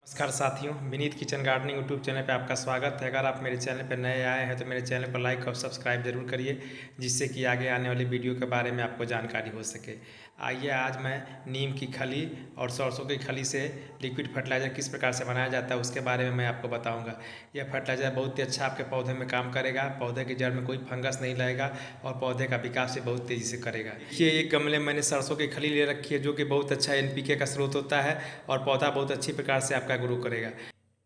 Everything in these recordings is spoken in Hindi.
नमस्कार साथियों, Vineet kitchen gardening YouTube channel पे आपका स्वागत है। अगर आप मेरे चैनल पर नए आए हैं तो मेरे चैनल को लाइक और सब्सक्राइब जरूर करिए, जिससे कि आगे आने वाली वीडियो के बारे में आपको जानकारी हो सके। आइए आज मैं नीम की खली और सरसों की खली से लिक्विड फर्टिलाइज़र किस प्रकार से बनाया जाता है उसके बारे में मैं आपको बताऊँगा। यह फर्टिलाइज़र बहुत ही अच्छा आपके पौधे में काम करेगा, पौधे की जड़ में कोई फंगस नहीं लगेगा और पौधे का विकास भी बहुत तेज़ी से करेगा। देखिए, एक गमले में मैंने सरसों की खली ले रखी है, जो कि बहुत अच्छा NPK का स्रोत होता है और पौधा बहुत अच्छी प्रकार से आपका ग्रो करेगा।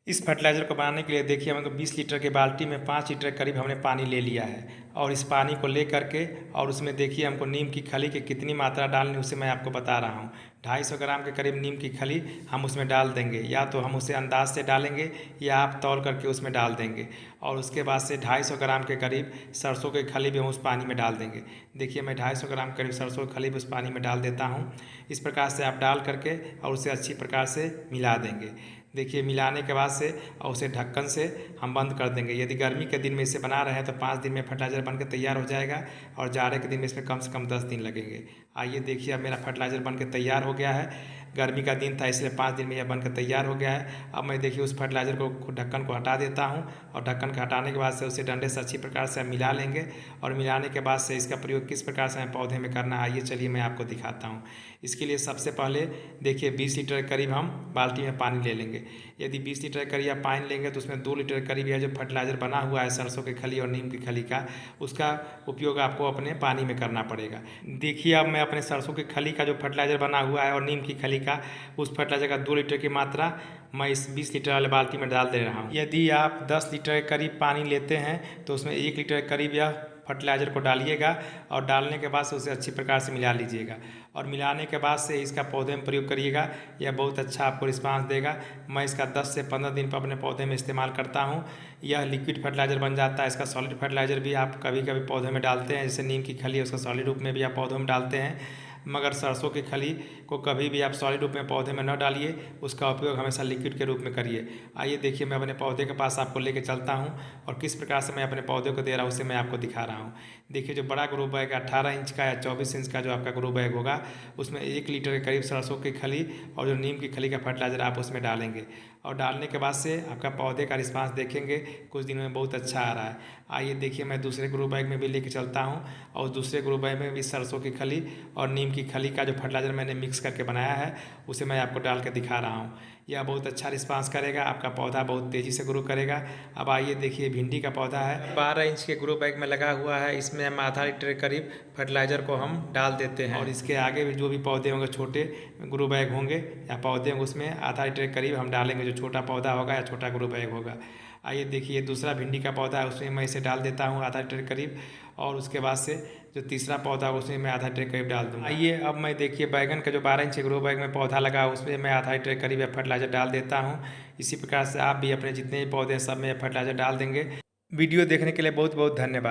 इस फर्टिलाइज़र को बनाने के लिए देखिए, हमको 20 लीटर की बाल्टी में 5 लीटर करीब हमने पानी ले लिया है और इस पानी को ले करके और उसमें देखिए हमको नीम की खली की कितनी मात्रा डालनी है उसे मैं आपको बता रहा हूँ। 250 ग्राम के करीब नीम की खली हम उसमें डाल देंगे, या तो हम उसे अंदाज से डालेंगे या आप तौल करके उसमें डाल देंगे। और उसके बाद से 250 ग्राम के करीब सरसों की खली भी हम उस पानी में डाल देंगे। देखिए, मैं 250 ग्राम करीब सरसों की खली भी उस पानी में डाल देता हूँ। इस प्रकार से आप डाल करके और उसे अच्छी प्रकार से मिला देंगे। देखिए, मिलाने के बाद से और उसे ढक्कन से हम बंद कर देंगे। यदि गर्मी के दिन में इसे बना रहे हैं तो 5 दिन में फर्टिलाइज़र बनकर तैयार हो जाएगा और जाड़े के दिन में इसमें कम से कम 10 दिन लगेंगे। आइए देखिए, अब मेरा फर्टिलाइज़र बनकर तैयार हो गया है। गर्मी का दिन था इसलिए 5 दिन में यह बनकर तैयार हो गया है। अब मैं देखिए उस फर्टिलाइज़र को ढक्कन को हटा देता हूँ और ढक्कन को हटाने के बाद से उसे डंडे से अच्छी प्रकार से मिला लेंगे और मिलाने के बाद से इसका प्रयोग किस प्रकार से हमें पौधे में करना है, आइए चलिए मैं आपको दिखाता हूँ। इसके लिए सबसे पहले देखिए 20 लीटर करीब हम बाल्टी में पानी ले लेंगे। यदि 20 लीटर करीब आप पानी लेंगे तो उसमें 2 लीटर करीब यह जो फर्टिलाइज़र बना हुआ है सरसों की खली और नीम की खली का, उसका उपयोग आपको अपने पानी में करना पड़ेगा। देखिए, अब मैं अपने सरसों की खली का जो फर्टिलाइज़र बना हुआ है और नीम की खली का, उस फर्टिलाइज़र का 2 लीटर की मात्रा मैं इस 20 लीटर वाले बाल्टी में डाल दे रहा हूँ। यदि आप 10 लीटर के करीब पानी लेते हैं तो उसमें 1 लीटर के करीब यह फर्टिलाइज़र को डालिएगा और डालने के बाद से उसे अच्छी प्रकार से मिला लीजिएगा और मिलाने के बाद से इसका पौधे में प्रयोग करिएगा। यह बहुत अच्छा आपको रिस्पांस देगा। मैं इसका 10 से 15 दिन पर अपने पौधे में इस्तेमाल करता हूँ। यह लिक्विड फर्टिलाइज़र बन जाता है। इसका सॉलिड फर्टिलाइज़र भी आप कभी कभी पौधे में डालते हैं, जैसे नीम की खली है उसका सॉलिड रूप में भी आप पौधों में डालते हैं, मगर सरसों की खली को कभी भी आप सॉलिड रूप में पौधे में न डालिए, उसका उपयोग हमेशा लिक्विड के रूप में करिए। आइए देखिए, मैं अपने पौधे के पास आपको लेके चलता हूँ और किस प्रकार से मैं अपने पौधे को दे रहा हूँ उसे मैं आपको दिखा रहा हूँ। देखिए, जो बड़ा ग्रो बैग 18 इंच का या 24 इंच का जो आपका ग्रो बैग होगा, उसमें 1 लीटर के करीब सरसों की खली और जो नीम की खली का फर्टिलाइज़र आप उसमें डालेंगे और डालने के बाद से आपका पौधे का रिस्पांस देखेंगे कुछ दिनों में बहुत अच्छा आ रहा है। आइए देखिए, मैं दूसरे ग्रो बैग में भी लेके चलता हूँ और दूसरे ग्रो बैग में भी सरसों की खली और नीम की खली का जो फर्टिलाइज़र मैंने मिक्स करके बनाया है उसे मैं आपको डाल के दिखा रहा हूँ। यह बहुत अच्छा रिस्पांस करेगा, आपका पौधा बहुत तेज़ी से ग्रो करेगा। अब आइए देखिए, भिंडी का पौधा है 12 इंच के ग्रो बैग में लगा हुआ है। इसमें हम आधा लीटर करीब फर्टिलाइज़र को हम डाल देते हैं और इसके आगे भी जो भी पौधे होंगे, छोटे ग्रो बैग होंगे या पौधे होंगे, उसमें आधा लीटर करीब हम डालेंगे, जो छोटा पौधा होगा या छोटा ग्रो बैग होगा। आइए देखिए, दूसरा भिंडी का पौधा है, उसमें मैं इसे डाल देता हूँ आधा लीटर करीब और उसके बाद से जो तीसरा पौधा है उसमें मैं आधा लीटर करीब डाल दूँगा। आइए अब मैं देखिए, बैगन का जो 12 इंच ग्रो बैग में पौधा लगा है उसमें मैं आधा लीटर करीब फर्टिलाइज़र डाल देता हूँ। इसी प्रकार से आप भी अपने जितने भी पौधे हैं सब में फर्टिलाइज़र डाल देंगे। वीडियो देखने के लिए बहुत बहुत धन्यवाद।